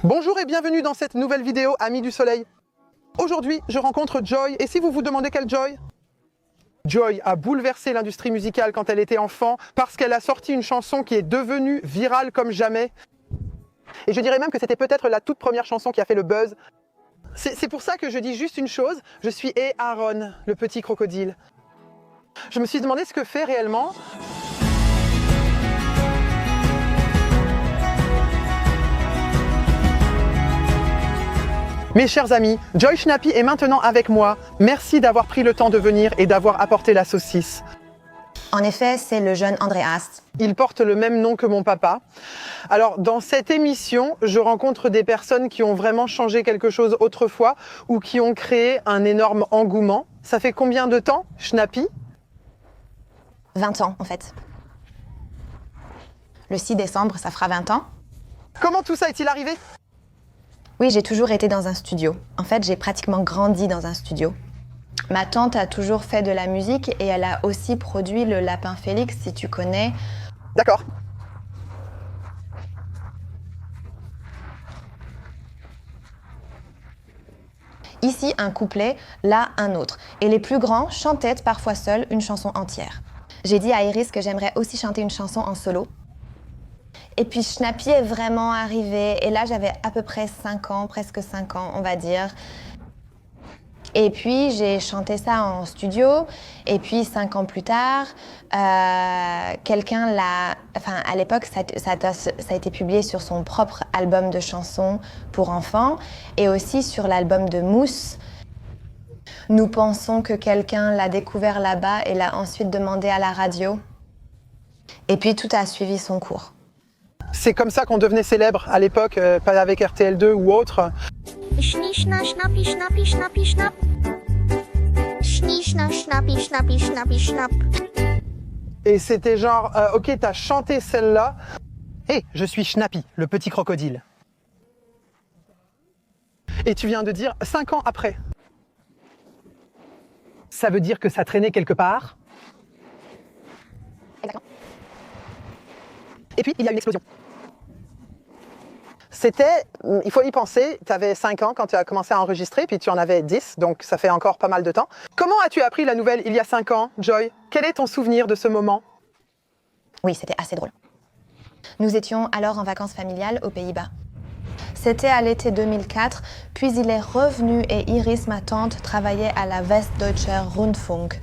Bonjour et bienvenue dans cette nouvelle vidéo, Amis du Soleil. Aujourd'hui, je rencontre Joy, et si vous vous demandez quelle Joy? Joy a bouleversé l'industrie musicale quand elle était enfant, parce qu'elle a sorti une chanson qui est devenue virale comme jamais. Et je dirais même que c'était peut-être la toute première chanson qui a fait le buzz. C'est pour ça que je dis juste une chose, je suis Aaron, le petit crocodile. Je me suis demandé ce que fait réellement. Mes chers amis, Joy Schnappy est maintenant avec moi. Merci d'avoir pris le temps de venir et d'avoir apporté la saucisse. En effet, c'est le jeune Andreas. Il porte le même nom que mon papa. Alors, dans cette émission, je rencontre des personnes qui ont vraiment changé quelque chose autrefois ou qui ont créé un énorme engouement. Ça fait combien de temps, Schnappy? 20 ans, en fait. Le 6 décembre, ça fera 20 ans. Comment tout ça est-il arrivé? Oui, j'ai toujours été dans un studio. En fait, j'ai pratiquement grandi dans un studio. Ma tante a toujours fait de la musique et elle a aussi produit le Lapin Félix, si tu connais. D'accord. Ici, un couplet, là, un autre. Et les plus grands chantaient parfois seuls une chanson entière. J'ai dit à Iris que j'aimerais aussi chanter une chanson en solo. Et puis Schnappy est vraiment arrivé. Et là, j'avais à peu près 5 ans, presque 5 ans, on va dire. Et puis, j'ai chanté ça en studio. Et puis, 5 ans plus tard, quelqu'un l'a... Enfin, à l'époque, ça a été publié sur son propre album de chansons pour enfants et aussi sur l'album de Mousse. Nous pensons que quelqu'un l'a découvert là-bas et l'a ensuite demandé à la radio. Et puis, tout a suivi son cours. C'est comme ça qu'on devenait célèbre à l'époque, pas avec RTL2 ou autre. Schnie, schna, schnappi, schnappi, schnappi, schnapp. Schnie, schna, schnappi, schnappi, schnappi, schnapp. Et c'était genre, ok, t'as chanté celle-là. Hé, je suis Schnappy, le petit crocodile. Et tu viens de dire 5 ans après. Ça veut dire que ça traînait quelque part. Exactement. Et puis, il y a une explosion. C'était, il faut y penser, tu avais 5 ans quand tu as commencé à enregistrer, puis tu en avais 10, donc ça fait encore pas mal de temps. Comment as-tu appris la nouvelle il y a 5 ans, Joy? Quel est ton souvenir de ce moment? Oui, c'était assez drôle. Nous étions alors en vacances familiales aux Pays-Bas. C'était à l'été 2004, puis il est revenu et Iris, ma tante, travaillait à la Westdeutscher Rundfunk.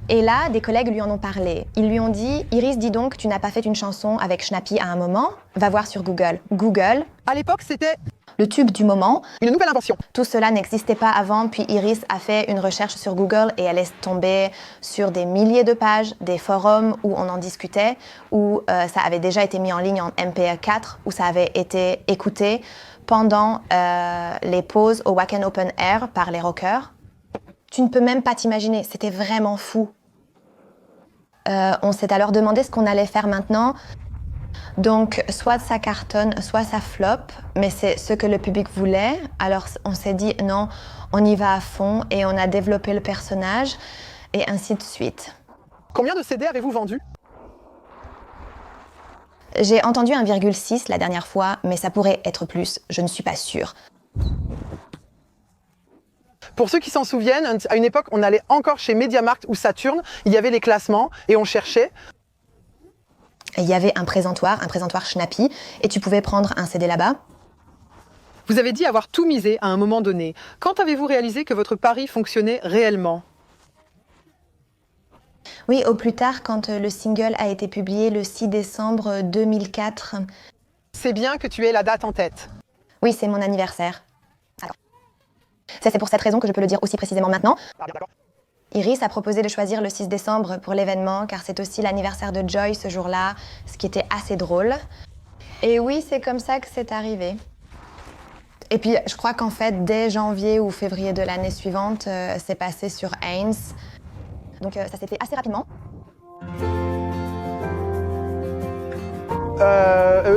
Et là, des collègues lui en ont parlé. Ils lui ont dit « Iris, dis donc, tu n'as pas fait une chanson avec Schnappy à un moment? Va voir sur Google. » Google, À l'époque, c'était le tube du moment. une nouvelle invention. Tout cela n'existait pas avant, puis Iris a fait une recherche sur Google et elle est tombée sur des milliers de pages, des forums où on en discutait, où ça avait déjà été mis en ligne en MP4, où ça avait été écouté pendant les pauses au Wacken Open Air par les rockers. Tu ne peux même pas t'imaginer, c'était vraiment fou. On s'est alors demandé ce qu'on allait faire maintenant. Donc, soit ça cartonne, soit ça flop, mais c'est ce que le public voulait. Alors, on s'est dit, non, on y va à fond et on a développé le personnage et ainsi de suite. Combien de CD avez-vous vendu? J'ai entendu 1,6 la dernière fois, mais ça pourrait être plus, je ne suis pas sûre. Pour ceux qui s'en souviennent, à une époque, on allait encore chez MediaMarkt ou Saturn, il y avait les classements et on cherchait. Il y avait un présentoir Schnappy, et tu pouvais prendre un CD là-bas. Vous avez dit avoir tout misé à un moment donné. Quand avez-vous réalisé que votre pari fonctionnait réellement? Oui, au plus tard, quand le single a été publié le 6 décembre 2004. C'est bien que tu aies la date en tête. Oui, c'est mon anniversaire. C'est pour cette raison que je peux le dire aussi précisément maintenant. Iris a proposé de choisir le 6 décembre pour l'événement, car c'est aussi l'anniversaire de Joy ce jour-là, ce qui était assez drôle. Et oui, c'est comme ça que c'est arrivé. Et puis, je crois qu'en fait, dès janvier ou février de l'année suivante, c'est passé sur Ains. Donc ça s'est fait assez rapidement.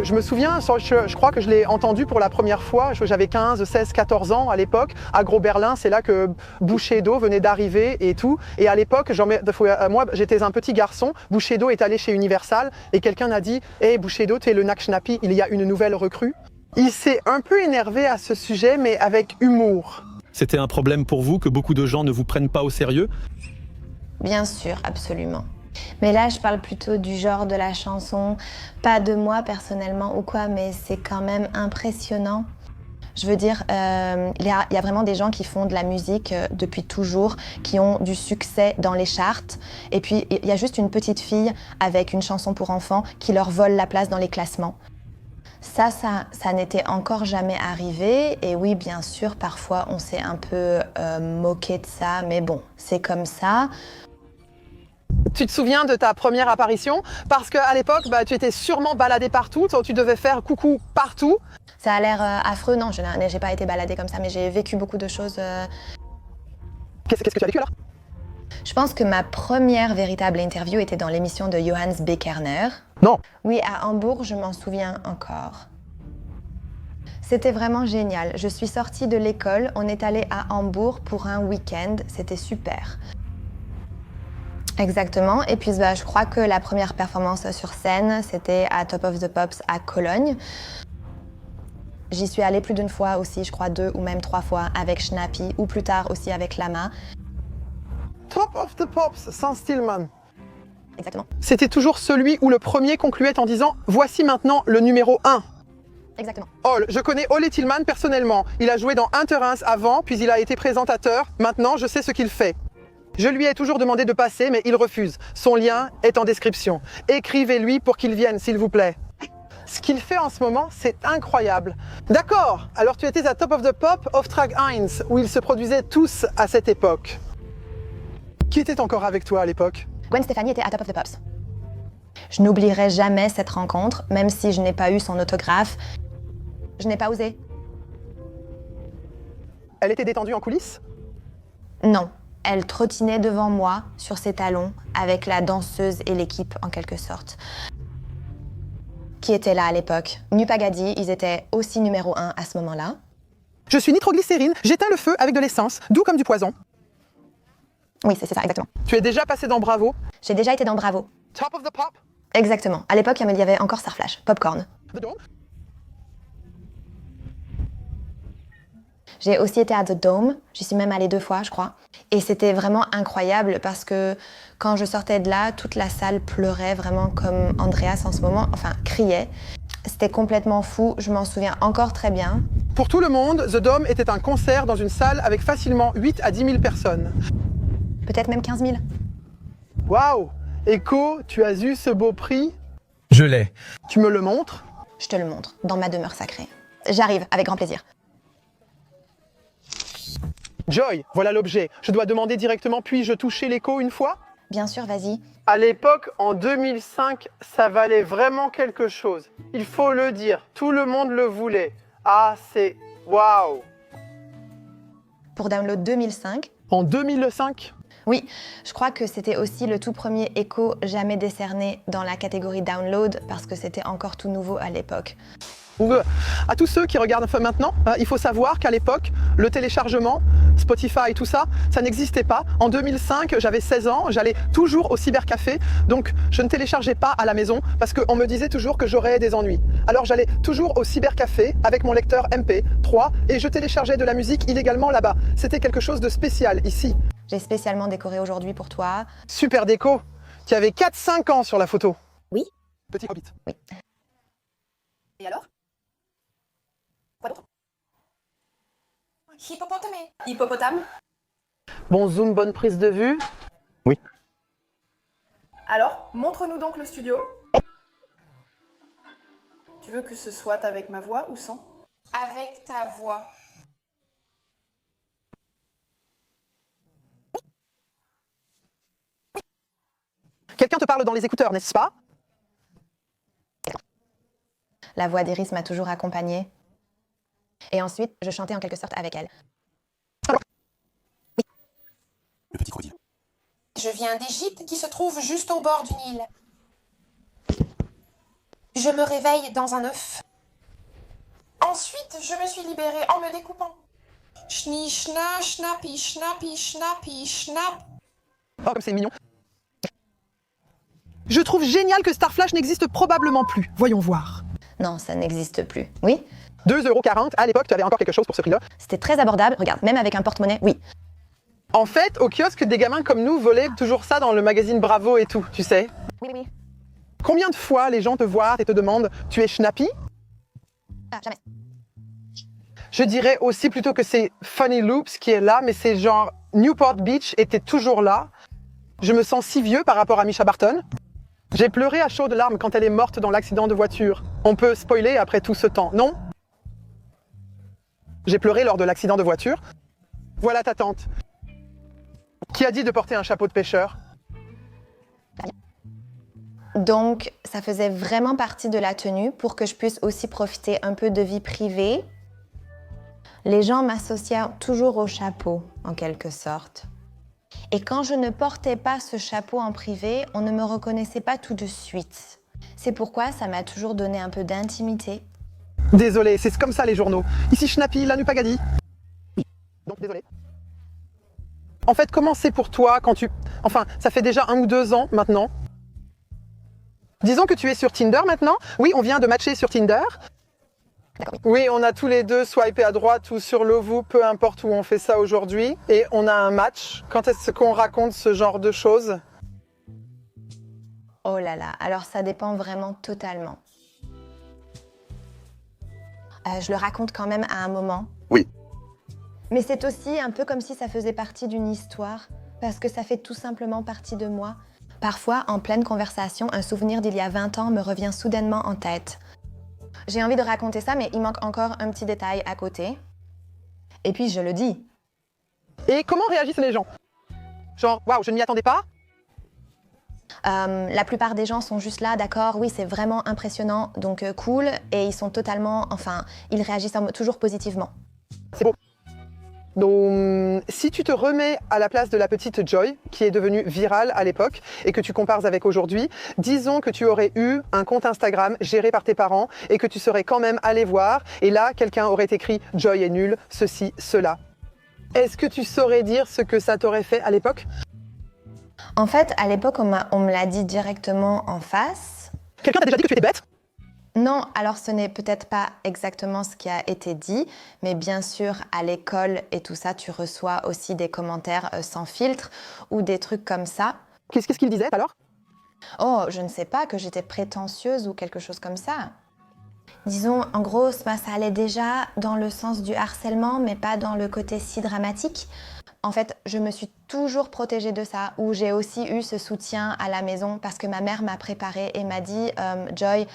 Je me souviens, je crois que je l'ai entendu pour la première fois, j'avais 15, 16, 14 ans à l'époque, à Gros-Berlin, c'est là que Bushido venait d'arriver et tout. Et à l'époque, moi j'étais un petit garçon, Bushido est allé chez Universal et quelqu'un a dit « Hey Bushido, tu es le Nack Schnappy, il y a une nouvelle recrue ». Il s'est un peu énervé à ce sujet, mais avec humour. C'était un problème pour vous que beaucoup de gens ne vous prennent pas au sérieux? Bien sûr, absolument. Mais là, je parle plutôt du genre de la chanson, pas de moi personnellement ou quoi, mais c'est quand même impressionnant. Je veux dire, il y a vraiment des gens qui font de la musique depuis toujours, qui ont du succès dans les charts. Et puis, il y a juste une petite fille avec une chanson pour enfants qui leur vole la place dans les classements. Ça n'était encore jamais arrivé. Et oui, bien sûr, parfois, on s'est un peu moqué de ça. Mais bon, c'est comme ça. Tu te souviens de ta première apparition? Parce qu'à l'époque, tu étais sûrement baladée partout, tu devais faire coucou partout. Ça a l'air affreux, non, je n'ai pas été baladée comme ça, mais j'ai vécu beaucoup de choses. Qu'est-ce que tu as vécu alors? Je pense que ma première véritable interview était dans l'émission de Johannes B. Kerner. Non. Oui, à Hambourg, je m'en souviens encore. C'était vraiment génial. Je suis sortie de l'école, on est allé à Hambourg pour un week-end, c'était super. Exactement, et puis je crois que la première performance sur scène, c'était à Top of the Pops à Cologne. J'y suis allée plus d'une fois aussi, je crois 2 ou même 3 fois, avec Schnappy, ou plus tard aussi avec Lama. Top of the Pops, sans Stillman. Exactement. C'était toujours celui où le premier concluait en disant « Voici maintenant le numéro 1 ». Exactement. Je connais Ole Tillman personnellement. Il a joué dans Interins avant, puis il a été présentateur. Maintenant, je sais ce qu'il fait. Je lui ai toujours demandé de passer, mais il refuse. Son lien est en description. Écrivez-lui pour qu'il vienne, s'il vous plaît. Ce qu'il fait en ce moment, c'est incroyable. D'accord, alors tu étais à Top of the Pop, Off Track 1, où ils se produisaient tous à cette époque. Qui était encore avec toi à l'époque? Gwen Stefani était à Top of the Pops. Je n'oublierai jamais cette rencontre, même si je n'ai pas eu son autographe. Je n'ai pas osé. Elle était détendue en coulisses? Non. Elle trottinait devant moi, sur ses talons, avec la danseuse et l'équipe en quelque sorte. Qui était là à l'époque? Nupagadi, ils étaient aussi numéro 1 à ce moment-là. Je suis nitroglycérine, j'éteins le feu avec de l'essence, doux comme du poison. Oui, c'est ça, exactement. Tu es déjà passé dans Bravo? J'ai déjà été dans Bravo. Top of the Pop? Exactement. À l'époque, il y avait encore Starflash, Popcorn. The Dome? J'ai aussi été à The Dome, j'y suis même allée 2 fois, je crois. Et c'était vraiment incroyable parce que quand je sortais de là, toute la salle pleurait vraiment comme Andreas en ce moment, enfin criait. C'était complètement fou, je m'en souviens encore très bien. Pour tout le monde, The Dome était un concert dans une salle avec facilement 8 à 10 000 personnes. Peut-être même 15 000. Waouh! Echo, tu as eu ce beau prix? Je l'ai. Tu me le montres? Je te le montre, dans ma demeure sacrée. J'arrive, avec grand plaisir. Joy, voilà l'objet. Je dois demander directement, puis-je toucher l'écho une fois? Bien sûr, vas-y. À l'époque, en 2005, ça valait vraiment quelque chose. Il faut le dire, tout le monde le voulait. Ah, c'est... waouh! Pour Download 2005. En 2005? Oui, je crois que c'était aussi le tout premier Echo jamais décerné dans la catégorie Download parce que c'était encore tout nouveau à l'époque. À tous ceux qui regardent maintenant, il faut savoir qu'à l'époque, le téléchargement, Spotify, tout ça, ça n'existait pas. En 2005, j'avais 16 ans, j'allais toujours au cybercafé, donc je ne téléchargeais pas à la maison parce qu'on me disait toujours que j'aurais des ennuis. Alors j'allais toujours au cybercafé avec mon lecteur MP3 et je téléchargeais de la musique illégalement là-bas. C'était quelque chose de spécial ici. J'ai spécialement décoré aujourd'hui pour toi. Super déco. Tu avais 4-5 ans sur la photo. Oui. Petit hobbit. Oui. Et alors? Quoi d'autre? Hippopotame. Hippopotame. Bon zoom, bonne prise de vue. Oui. Alors, montre-nous donc le studio. Tu veux que ce soit avec ma voix ou sans? Avec ta voix. Quelqu'un te parle dans les écouteurs, n'est-ce pas? La voix d'Iris m'a toujours accompagnée. Et ensuite, je chantais en quelque sorte avec elle. Le petit crocodile. Je viens d'Égypte qui se trouve juste au bord du Nil. Je me réveille dans un œuf. Ensuite, je me suis libérée en me découpant. Schni, schna, schnappi, schnappi, schnappi, schnapp. Oh, comme c'est mignon. Je trouve génial que Starflash n'existe probablement plus. Voyons voir. Non, ça n'existe plus. Oui, 2,40 €, à l'époque, tu avais encore quelque chose pour ce prix-là. c'était très abordable. Regarde, même avec un porte-monnaie, oui. En fait, au kiosque, des gamins comme nous volaient toujours ça dans le magazine Bravo et tout, tu sais. Oui. Combien de fois les gens te voient et te demandent « Tu es Schnappy ?» Ah, jamais. Je dirais aussi plutôt que c'est Funny Loops qui est là, mais c'est genre Newport Beach était toujours là. Je me sens si vieux par rapport à Misha Barton. J'ai pleuré à chaudes larmes quand elle est morte dans l'accident de voiture. On peut spoiler après tout ce temps, non? J'ai pleuré lors de l'accident de voiture. Voilà ta tante. Qui a dit de porter un chapeau de pêcheur? Donc, ça faisait vraiment partie de la tenue pour que je puisse aussi profiter un peu de vie privée. Les gens m'associaient toujours au chapeau, en quelque sorte. Et quand je ne portais pas ce chapeau en privé, on ne me reconnaissait pas tout de suite. C'est pourquoi ça m'a toujours donné un peu d'intimité. Désolé, c'est comme ça les journaux. Ici Schnappy, là Nupagadi. Donc désolé. En fait, comment c'est pour toi quand tu... Enfin, ça fait déjà 1 ou 2 ans maintenant. Disons que tu es sur Tinder maintenant. Oui, on vient de matcher sur Tinder. Oui, on a tous les deux swipé à droite ou sur Lovoo, peu importe où on fait ça aujourd'hui. Et on a un match. Quand est-ce qu'on raconte ce genre de choses? Oh là là, alors ça dépend vraiment totalement. Je le raconte quand même à un moment. Oui. Mais c'est aussi un peu comme si ça faisait partie d'une histoire, parce que ça fait tout simplement partie de moi. Parfois, en pleine conversation, un souvenir d'il y a 20 ans me revient soudainement en tête. J'ai envie de raconter ça, mais il manque encore un petit détail à côté. Et puis je le dis. Et comment réagissent les gens? Genre, waouh, je ne m'y attendais pas? La plupart des gens sont juste là, d'accord, oui, c'est vraiment impressionnant, donc cool, et ils sont totalement, enfin, ils réagissent toujours positivement. C'est beau. Donc, si tu te remets à la place de la petite Joy, qui est devenue virale à l'époque, et que tu compares avec aujourd'hui, disons que tu aurais eu un compte Instagram géré par tes parents, et que tu serais quand même allé voir, et là, quelqu'un aurait écrit « Joy est nulle, ceci, cela ». Est-ce que tu saurais dire ce que ça t'aurait fait à l'époque? En fait, à l'époque, on me l'a dit directement en face. Quelqu'un t'a déjà dit que tu étais bête? Non, alors ce n'est peut-être pas exactement ce qui a été dit, mais bien sûr, à l'école et tout ça, tu reçois aussi des commentaires sans filtre ou des trucs comme ça. Qu'est-ce qu'il disait alors? Oh, je ne sais pas, que j'étais prétentieuse ou quelque chose comme ça. Disons, en gros, ça allait déjà dans le sens du harcèlement, mais pas dans le côté si dramatique. En fait, je me suis toujours protégée de ça, où j'ai aussi eu ce soutien à la maison parce que ma mère m'a préparée et m'a dit « Joy,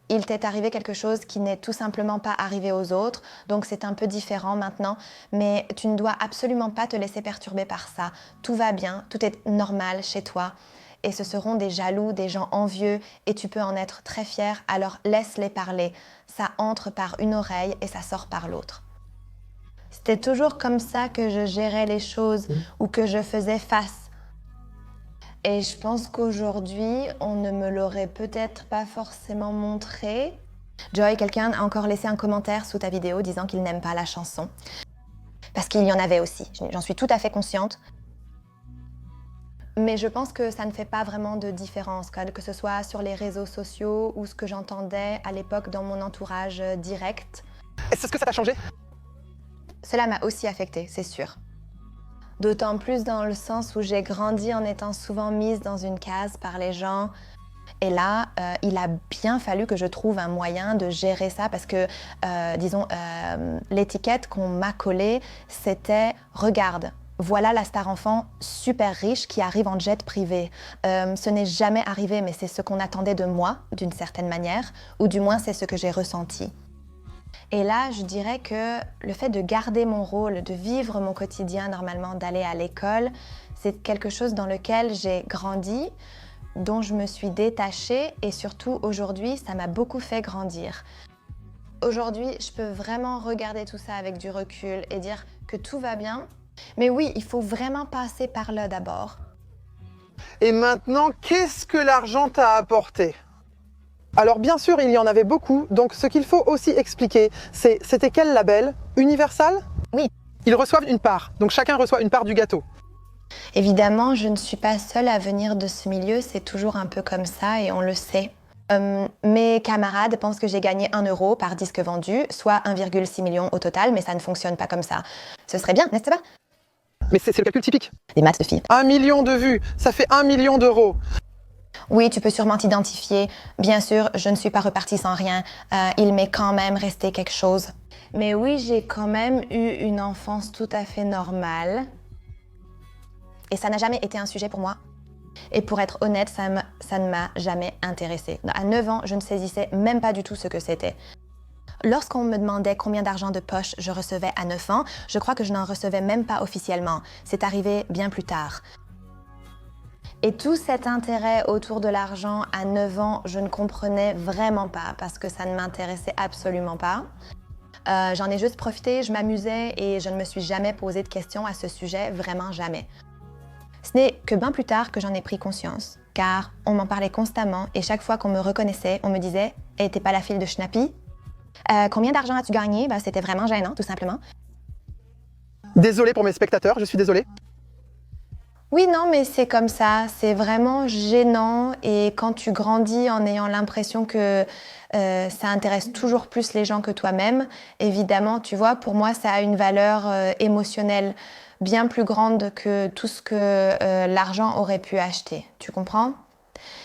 il t'est arrivé quelque chose qui n'est tout simplement pas arrivé aux autres, donc c'est un peu différent maintenant, mais tu ne dois absolument pas te laisser perturber par ça. Tout va bien, tout est normal chez toi. Et ce seront des jaloux, des gens envieux, et tu peux en être très fier, alors laisse-les parler. Ça entre par une oreille et ça sort par l'autre. » C'était toujours comme ça que je gérais les choses ou que je faisais face. Et je pense qu'aujourd'hui, on ne me l'aurait peut-être pas forcément montré. Joy, quelqu'un a encore laissé un commentaire sous ta vidéo disant qu'il n'aime pas la chanson. Parce qu'il y en avait aussi, j'en suis tout à fait consciente. Mais je pense que ça ne fait pas vraiment de différence, que ce soit sur les réseaux sociaux ou ce que j'entendais à l'époque dans mon entourage direct. Est-ce que ça t'a changé? Cela m'a aussi affectée, c'est sûr. D'autant plus dans le sens où j'ai grandi en étant souvent mise dans une case par les gens. Et là, il a bien fallu que je trouve un moyen de gérer ça parce que, disons, l'étiquette qu'on m'a collée, c'était « Regarde, voilà la star enfant super riche qui arrive en jet privé. Ce n'est jamais arrivé, mais c'est ce qu'on attendait de moi, d'une certaine manière, ou du moins c'est ce que j'ai ressenti. » Et là, je dirais que le fait de garder mon rôle, de vivre mon quotidien normalement, d'aller à l'école, c'est quelque chose dans lequel j'ai grandi, dont je me suis détachée et surtout aujourd'hui, ça m'a beaucoup fait grandir. Aujourd'hui, je peux vraiment regarder tout ça avec du recul et dire que tout va bien. Mais oui, il faut vraiment passer par là d'abord. Et maintenant, qu'est-ce que l'argent t'a apporté? Alors bien sûr, il y en avait beaucoup, donc ce qu'il faut aussi expliquer, c'était quel label? Universal? Oui. Ils reçoivent une part, donc chacun reçoit une part du gâteau. Évidemment, je ne suis pas seule à venir de ce milieu, c'est toujours un peu comme ça et on le sait. Mes camarades pensent que j'ai gagné 1 euro par disque vendu, soit 1,6 million au total, mais ça ne fonctionne pas comme ça. Ce serait bien, n'est-ce pas? Mais c'est le calcul typique. Des maths de filles. 1 million de vues, ça fait 1 million d'euros. Oui, tu peux sûrement t'identifier. Bien sûr, je ne suis pas repartie sans rien. Il m'est quand même resté quelque chose. Mais oui, j'ai quand même eu une enfance tout à fait normale. Et ça n'a jamais été un sujet pour moi. Et pour être honnête, ça ne m'a jamais intéressée. À 9 ans, je ne saisissais même pas du tout ce que c'était. Lorsqu'on me demandait combien d'argent de poche je recevais à 9 ans, je crois que je n'en recevais même pas officiellement. C'est arrivé bien plus tard. Et tout cet intérêt autour de l'argent à 9 ans, je ne comprenais vraiment pas parce que ça ne m'intéressait absolument pas. J'en ai juste profité, je m'amusais et je ne me suis jamais posé de questions à ce sujet, vraiment jamais. Ce n'est que bien plus tard que j'en ai pris conscience, car on m'en parlait constamment et chaque fois qu'on me reconnaissait, on me disait « Hey, t'es pas la fille de Schnappy ?» Combien d'argent as-tu gagné? C'était vraiment gênant, tout simplement. Désolé pour mes spectateurs, je suis désolée. Oui, non, mais c'est comme ça, c'est vraiment gênant et quand tu grandis en ayant l'impression que ça intéresse toujours plus les gens que toi-même, évidemment, tu vois, pour moi, ça a une valeur émotionnelle bien plus grande que tout ce que l'argent aurait pu acheter, tu comprends?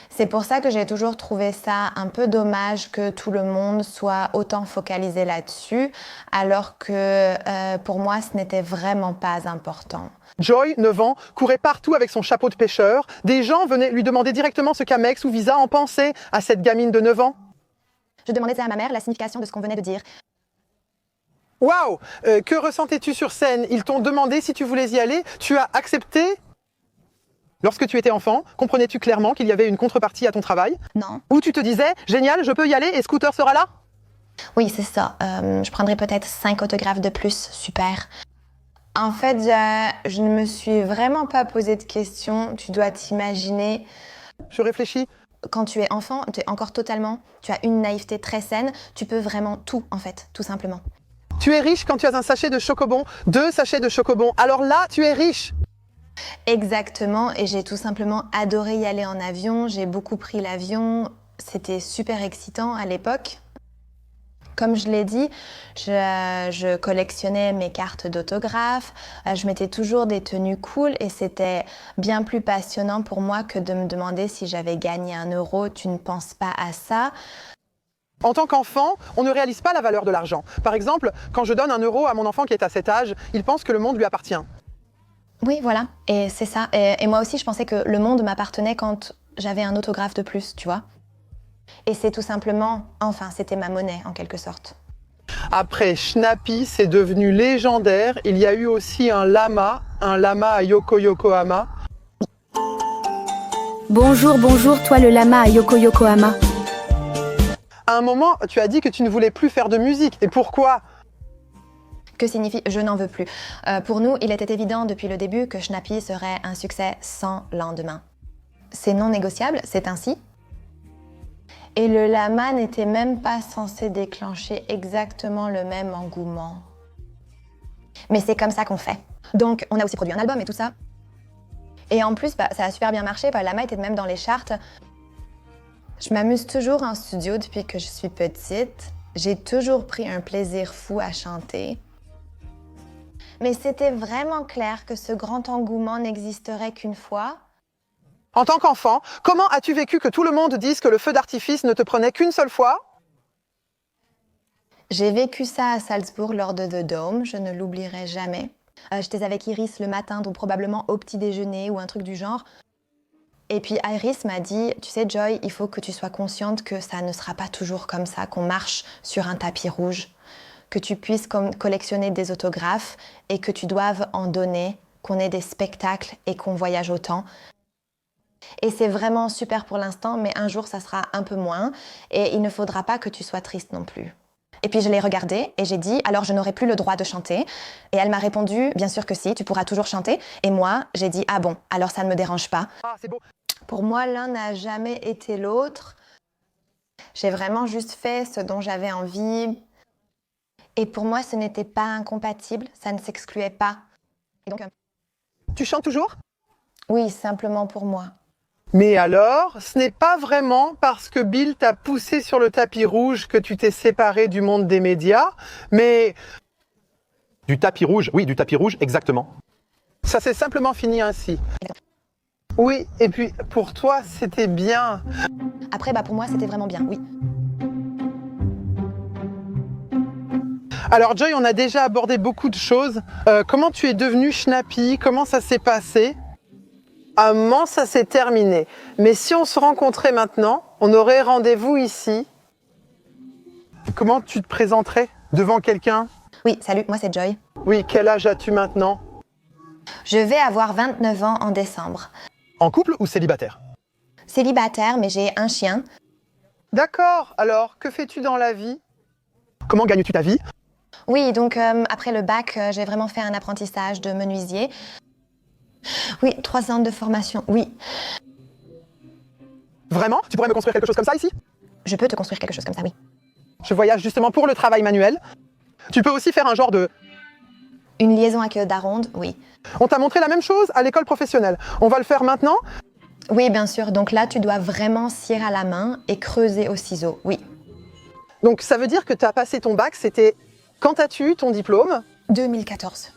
C'est pour ça que j'ai toujours trouvé ça un peu dommage que tout le monde soit autant focalisé là-dessus, alors que pour moi, ce n'était vraiment pas important. Joy, 9 ans, courait partout avec son chapeau de pêcheur. Des gens venaient lui demander directement ce qu'Amex ou Visa en pensaient à cette gamine de 9 ans. Je demandais à ma mère la signification de ce qu'on venait de dire. Waouh! Que ressentais-tu sur scène? Ils t'ont demandé si tu voulais y aller. Tu as accepté? Lorsque tu étais enfant, comprenais-tu clairement qu'il y avait une contrepartie à ton travail? Non. Ou tu te disais, génial, je peux y aller et Scooter sera là? Oui, c'est ça. Je prendrais peut-être 5 autographes de plus. Super. En fait, je ne me suis vraiment pas posé de questions. Tu dois t'imaginer. Je réfléchis. Quand tu es enfant, tu es encore totalement. Tu as une naïveté très saine. Tu peux vraiment tout, en fait, tout simplement. Tu es riche quand tu as un sachet de chocobon, 2 sachets de chocobon. Alors là, tu es riche. Exactement. Et j'ai tout simplement adoré y aller en avion. J'ai beaucoup pris l'avion. C'était super excitant à l'époque. Comme je l'ai dit, je collectionnais mes cartes d'autographe, je mettais toujours des tenues cool et c'était bien plus passionnant pour moi que de me demander si j'avais gagné 1 euro. Tu ne penses pas à ça? En tant qu'enfant, on ne réalise pas la valeur de l'argent. Par exemple, quand je donne 1 euro à mon enfant qui est à cet âge, il pense que le monde lui appartient. Oui, voilà, et c'est ça. Et moi aussi, je pensais que le monde m'appartenait quand j'avais un autographe de plus, tu vois. Et c'est tout simplement, enfin, c'était ma monnaie en quelque sorte. Après Schnappy, c'est devenu légendaire. Il y a eu aussi un lama à Yokohama. Bonjour, bonjour, toi le lama à Yokohama. À un moment, tu as dit que tu ne voulais plus faire de musique. Et pourquoi? Que signifie « je n'en veux plus » Pour nous, il était évident depuis le début que Schnappy serait un succès sans lendemain. C'est non négociable, c'est ainsi. Et le lama n'était même pas censé déclencher exactement le même engouement. Mais c'est comme ça qu'on fait. Donc, on a aussi produit un album et tout ça. Et en plus, ça a super bien marché. Le lama était même dans les charts. Je m'amuse toujours en studio depuis que je suis petite. J'ai toujours pris un plaisir fou à chanter. Mais c'était vraiment clair que ce grand engouement n'existerait qu'une fois. En tant qu'enfant, comment as-tu vécu que tout le monde dise que le feu d'artifice ne te prenait qu'une seule fois? J'ai vécu ça à Salzbourg lors de The Dome, je ne l'oublierai jamais. J'étais avec Iris le matin, donc probablement au petit déjeuner ou un truc du genre. Et puis Iris m'a dit, tu sais Joy, il faut que tu sois consciente que ça ne sera pas toujours comme ça, qu'on marche sur un tapis rouge, que tu puisses collectionner des autographes et que tu doives en donner, qu'on ait des spectacles et qu'on voyage autant. Et c'est vraiment super pour l'instant, mais un jour ça sera un peu moins et il ne faudra pas que tu sois triste non plus. Et puis je l'ai regardée et j'ai dit, alors je n'aurai plus le droit de chanter. Et elle m'a répondu, bien sûr que si, tu pourras toujours chanter. Et moi, j'ai dit, ah bon, alors ça ne me dérange pas. Ah, c'est beau. Pour moi, l'un n'a jamais été l'autre. J'ai vraiment juste fait ce dont j'avais envie. Et pour moi, ce n'était pas incompatible, ça ne s'excluait pas. Et donc, tu chantes toujours? Oui, simplement pour moi. Mais alors, ce n'est pas vraiment parce que Bill t'a poussé sur le tapis rouge que tu t'es séparé du monde des médias, mais Du tapis rouge, oui, du tapis rouge, exactement. ça s'est simplement fini ainsi. Oui, et puis pour toi, c'était bien. Après, pour moi, c'était vraiment bien, oui. Alors Joy, on a déjà abordé beaucoup de choses. Comment tu es devenue Schnappy? Comment ça s'est passé? Comment ça s'est terminé? Mais si on se rencontrait maintenant, on aurait rendez-vous ici. Comment tu te présenterais devant quelqu'un? Oui, salut, moi c'est Joy. Oui, quel âge as-tu maintenant? Je vais avoir 29 ans en décembre. En couple ou célibataire? Célibataire, mais j'ai un chien. D'accord, alors que fais-tu dans la vie? Comment gagnes-tu ta vie? Oui, donc après le bac, j'ai vraiment fait un apprentissage de menuisier. Oui, 3 ans de formation, oui. Vraiment? Tu pourrais me construire quelque chose comme ça ici? Je peux te construire quelque chose comme ça, oui. Je voyage justement pour le travail manuel. Tu peux aussi faire un genre de... Une liaison à queue d'aronde, oui. On t'a montré la même chose à l'école professionnelle. On va le faire maintenant? Oui, bien sûr. Donc là, tu dois vraiment scier à la main et creuser au ciseau, oui. Donc ça veut dire que tu as passé ton bac, c'était... Quand as-tu eu ton diplôme? 2014,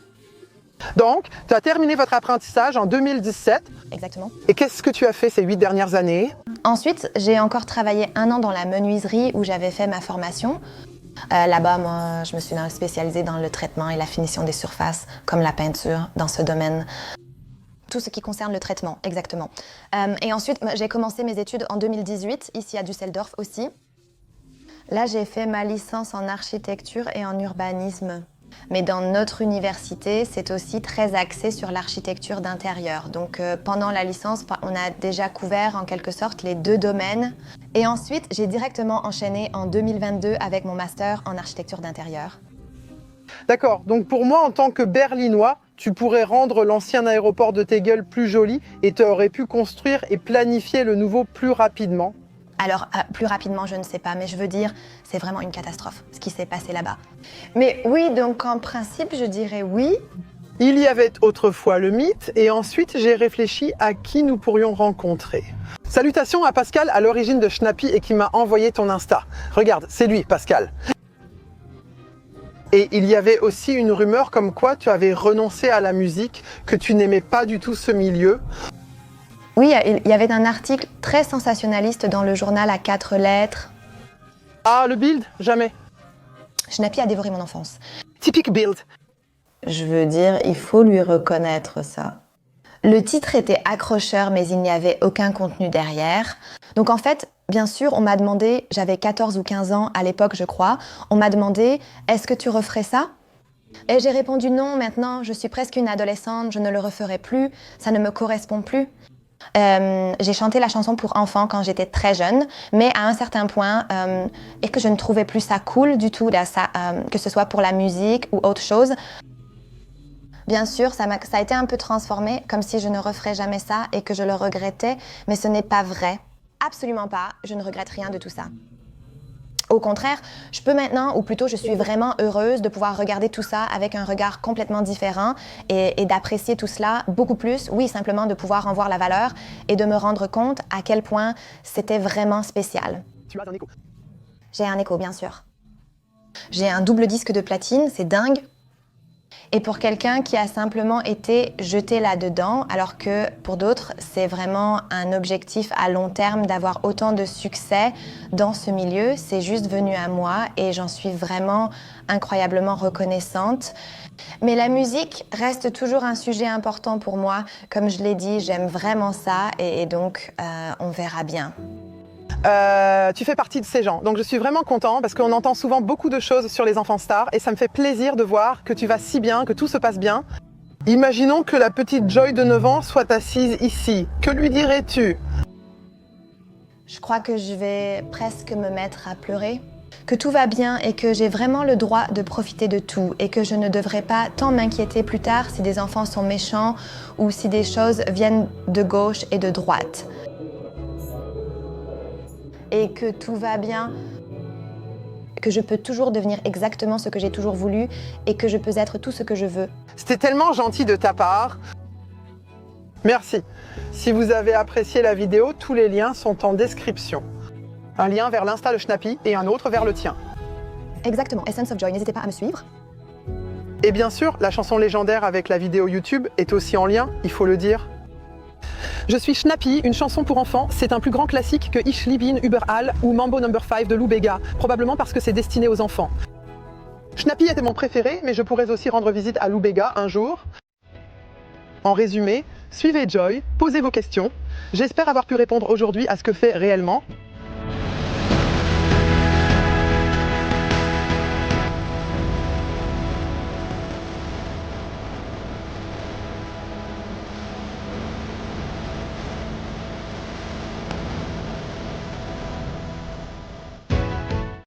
Donc, tu as terminé votre apprentissage en 2017. exactement. Et qu'est-ce que tu as fait ces 8 dernières années? Ensuite, j'ai encore travaillé 1 an dans la menuiserie où j'avais fait ma formation. Là-bas, moi, je me suis spécialisée dans le traitement et la finition des surfaces, comme la peinture, dans ce domaine. Tout ce qui concerne le traitement, exactement. Et ensuite, j'ai commencé mes études en 2018, ici à Düsseldorf aussi. Là, j'ai fait ma licence en architecture et en urbanisme. Mais dans notre université, c'est aussi très axé sur l'architecture d'intérieur. Donc pendant la licence, on a déjà couvert en quelque sorte les 2 domaines. Et ensuite, j'ai directement enchaîné en 2022 avec mon master en architecture d'intérieur. D'accord, donc pour moi, en tant que Berlinois, tu pourrais rendre l'ancien aéroport de Tegel plus joli et tu aurais pu construire et planifier le nouveau plus rapidement. Alors, plus rapidement, je ne sais pas, mais je veux dire, c'est vraiment une catastrophe, ce qui s'est passé là-bas. Mais oui, donc en principe, je dirais oui. Il y avait autrefois le mythe et ensuite j'ai réfléchi à qui nous pourrions rencontrer. Salutations à Pascal à l'origine de Schnappy et qui m'a envoyé ton Insta. Regarde, c'est lui, Pascal. Et il y avait aussi une rumeur comme quoi tu avais renoncé à la musique, que tu n'aimais pas du tout ce milieu. Oui, il y avait un article très sensationnaliste dans le journal à 4 lettres. Ah, le Bild? Jamais. Schnappy a dévoré mon enfance. Typique Bild. Je veux dire, il faut lui reconnaître ça. Le titre était accrocheur, mais il n'y avait aucun contenu derrière. Donc en fait, bien sûr, on m'a demandé, j'avais 14 ou 15 ans à l'époque, je crois, on m'a demandé « Est-ce que tu referais ça ?» Et j'ai répondu non, maintenant, je suis presque une adolescente, je ne le referai plus, ça ne me correspond plus. J'ai chanté la chanson pour enfants quand j'étais très jeune, mais à un certain point, et que je ne trouvais plus ça cool du tout, que ce soit pour la musique ou autre chose. Bien sûr, ça a été un peu transformé, comme si je ne referais jamais ça et que je le regrettais, mais ce n'est pas vrai. Absolument pas, je ne regrette rien de tout ça. Au contraire, je peux maintenant, ou plutôt je suis vraiment heureuse de pouvoir regarder tout ça avec un regard complètement différent et d'apprécier tout cela beaucoup plus. Oui, simplement de pouvoir en voir la valeur et de me rendre compte à quel point c'était vraiment spécial. Tu as un écho. J'ai un écho, bien sûr. J'ai un double disque de platine, c'est dingue. Et pour quelqu'un qui a simplement été jeté là-dedans, alors que pour d'autres, c'est vraiment un objectif à long terme d'avoir autant de succès dans ce milieu, c'est juste venu à moi et j'en suis vraiment incroyablement reconnaissante. Mais la musique reste toujours un sujet important pour moi. Comme je l'ai dit, j'aime vraiment ça et donc on verra bien. Tu fais partie de ces gens, donc je suis vraiment content parce qu'on entend souvent beaucoup de choses sur les enfants stars et ça me fait plaisir de voir que tu vas si bien, que tout se passe bien. Imaginons que la petite Joy de 9 ans soit assise ici. Que lui dirais-tu? Je crois que je vais presque me mettre à pleurer. Que tout va bien et que j'ai vraiment le droit de profiter de tout et que je ne devrais pas tant m'inquiéter plus tard si des enfants sont méchants ou si des choses viennent de gauche et de droite. Et que tout va bien, que je peux toujours devenir exactement ce que j'ai toujours voulu et que je peux être tout ce que je veux. C'était tellement gentil de ta part. Merci. Si vous avez apprécié la vidéo, tous les liens sont en description. Un lien vers l'Insta de Schnappy et un autre vers le tien. Exactement, Essence of Joy, n'hésitez pas à me suivre. Et bien sûr, la chanson légendaire avec la vidéo YouTube est aussi en lien, il faut le dire. Je suis Schnappy, une chanson pour enfants, c'est un plus grand classique que Ich liebe ihn überall ou Mambo No. 5 de Lou Bega, probablement parce que c'est destiné aux enfants. Schnappy était mon préféré, mais je pourrais aussi rendre visite à Lou Bega un jour. En résumé, suivez Joy, posez vos questions. J'espère avoir pu répondre aujourd'hui à ce que fait réellement.